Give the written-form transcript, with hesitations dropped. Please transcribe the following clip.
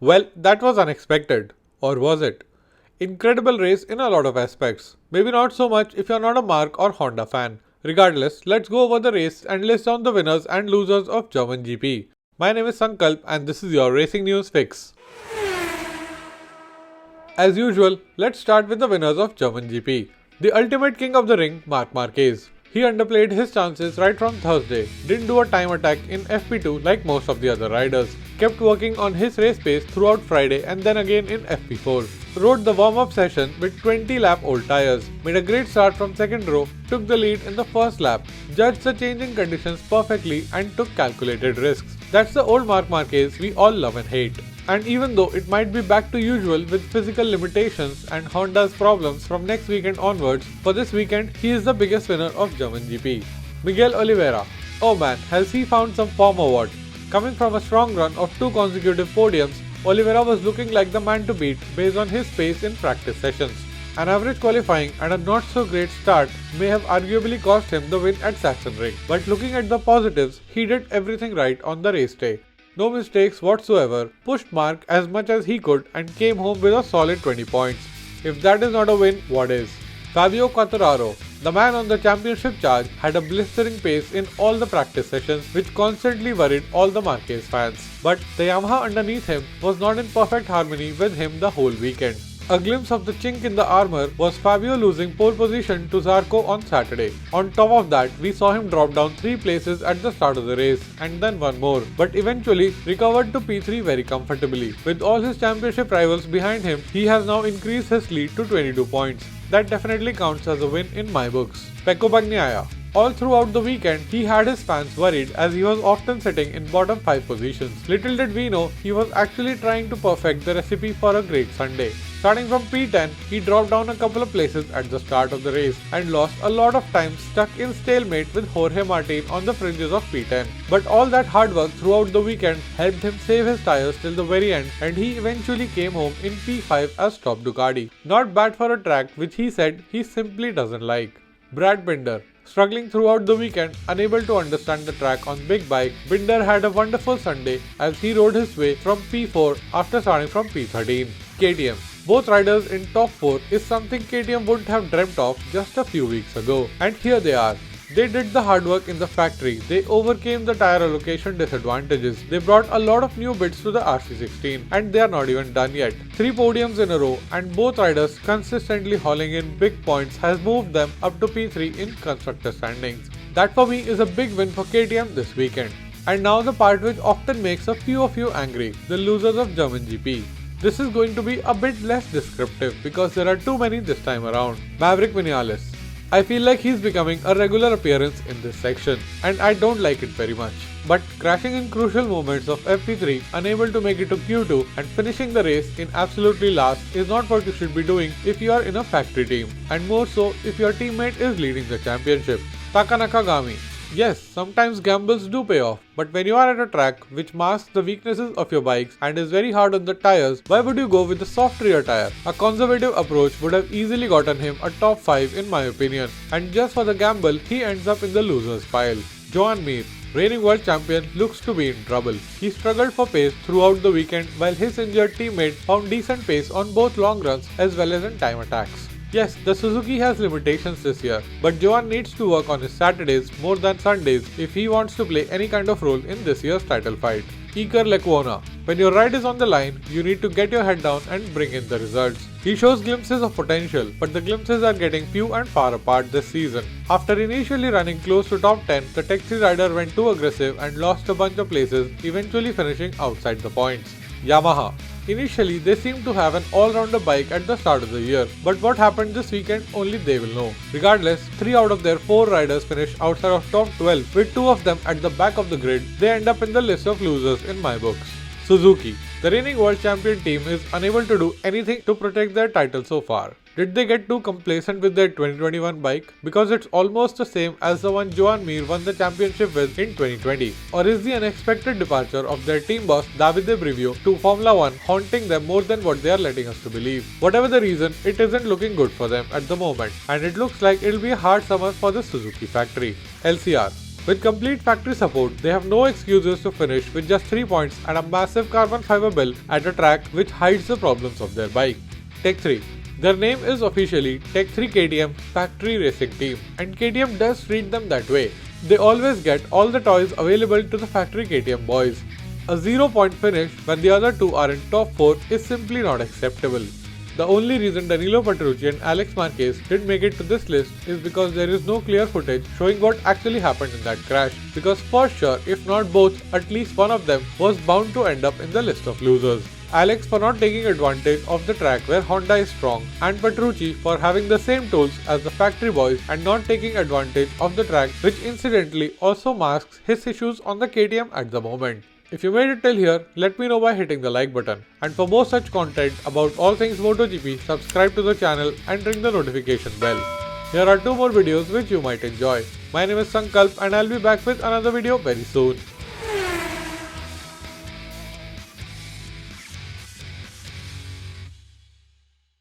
Well, that was unexpected. Or was it? Incredible race in a lot of aspects. Maybe not so much if you're not a Mark or Honda fan. Regardless, let's go over the race and list down the winners and losers of German GP. My name is Sankalp and this is your Racing News Fix. As usual, let's start with the winners of German GP. The ultimate king of the ring, Marc Marquez. He underplayed his chances right from Thursday, didn't do a time attack in FP2 like most of the other riders, kept working on his race pace throughout Friday and then again in FP4. Rode the warm-up session with 20 lap old tyres, made a great start from second row, took the lead in the first lap, judged the changing conditions perfectly and took calculated risks. That's the old Marc Marquez we all love and hate. And even though it might be back to usual with physical limitations and Honda's problems from next weekend onwards, for this weekend he is the biggest winner of German GP. Miguel Oliveira. Oh man, has he found some form or what? Coming from a strong run of 2 consecutive podiums, Oliveira was looking like the man to beat based on his pace in practice sessions. An average qualifying and a not so great start may have arguably cost him the win at Sachsenring, but looking at the positives, he did everything right on the race day. No mistakes whatsoever, pushed Marc as much as he could and came home with a solid 20 points. If that is not a win, what is? Fabio Quartararo, the man on the championship charge, had a blistering pace in all the practice sessions which constantly worried all the Marquez fans. But the Yamaha underneath him was not in perfect harmony with him the whole weekend. A glimpse of the chink in the armour was Fabio losing pole position to Zarco on Saturday. On top of that, we saw him drop down 3 places at the start of the race and then one more, but eventually recovered to P3 very comfortably. With all his championship rivals behind him, he has now increased his lead to 22 points. That definitely counts as a win in my books. Pecco Bagnaia. All throughout the weekend, he had his fans worried as he was often sitting in bottom 5 positions. Little did we know, he was actually trying to perfect the recipe for a great Sunday. Starting from P10, he dropped down a couple of places at the start of the race and lost a lot of time stuck in stalemate with Jorge Martin on the fringes of P10. But all that hard work throughout the weekend helped him save his tyres till the very end and he eventually came home in P5 as top Ducati. Not bad for a track which he said he simply doesn't like. Brad Binder. Struggling throughout the weekend, unable to understand the track on big bike, Binder had a wonderful Sunday as he rode his way from P4 after starting from P13. KTM. Both riders in top 4 is something KTM wouldn't have dreamt of just a few weeks ago. And here they are. They did the hard work in the factory, they overcame the tyre allocation disadvantages, they brought a lot of new bits to the RC16 and they are not even done yet. 3 podiums in a row and both riders consistently hauling in big points has moved them up to P3 in constructor standings. That for me is a big win for KTM this weekend. And now the part which often makes a few of you angry, the losers of German GP. This is going to be a bit less descriptive because there are too many this time around. Maverick Vinales. I feel like he's becoming a regular appearance in this section and I don't like it very much. But crashing in crucial moments of FP3, unable to make it to Q2 and finishing the race in absolutely last is not what you should be doing if you are in a factory team and more so if your teammate is leading the championship. Taka Nakagami. Yes, sometimes gambles do pay off, but when you are at a track which masks the weaknesses of your bikes and is very hard on the tyres, why would you go with the soft rear tyre? A conservative approach would have easily gotten him a top 5 in my opinion, and just for the gamble, he ends up in the losers pile. Joan Mir, reigning world champion, looks to be in trouble. He struggled for pace throughout the weekend while his injured teammate found decent pace on both long runs as well as in time attacks. Yes, the Suzuki has limitations this year, but Joan needs to work on his Saturdays more than Sundays if he wants to play any kind of role in this year's title fight. Iker Lecuona. When your ride is on the line, you need to get your head down and bring in the results. He shows glimpses of potential, but the glimpses are getting few and far apart this season. After initially running close to top 10, the taxi rider went too aggressive and lost a bunch of places, eventually finishing outside the points. Yamaha. Initially, they seemed to have an all-rounder bike at the start of the year, but what happened this weekend only they will know. Regardless, 3 out of their 4 riders finished outside of top 12, with 2 of them at the back of the grid. They end up in the list of losers in my books. Suzuki. The reigning world champion team is unable to do anything to protect their title so far. Did they get too complacent with their 2021 bike? Because it's almost the same as the one Joan Mir won the championship with in 2020. Or is the unexpected departure of their team boss Davide Brivio to Formula 1 haunting them more than what they are letting us to believe? Whatever the reason, it isn't looking good for them at the moment, and it looks like it'll be a hard summer for the Suzuki factory. LCR. With complete factory support, they have no excuses to finish with just 3 points and a massive carbon fiber bill at a track which hides the problems of their bike. Tech 3. Their name is officially Tech 3 KTM Factory Racing Team, and KTM does treat them that way. They always get all the toys available to the factory KTM boys. A 0-point finish when the other two are in top 4 is simply not acceptable. The only reason Danilo Petrucci and Alex Marquez didn't make it to this list is because there is no clear footage showing what actually happened in that crash, because for sure, if not both, at least one of them was bound to end up in the list of losers. Alex for not taking advantage of the track where Honda is strong, and Petrucci for having the same tools as the factory boys and not taking advantage of the track, which incidentally also masks his issues on the KTM at the moment. If you made it till here, let me know by hitting the like button. And for more such content about all things MotoGP, subscribe to the channel and ring the notification bell. Here are 2 more videos which you might enjoy. My name is Sankalp and I'll be back with another video very soon.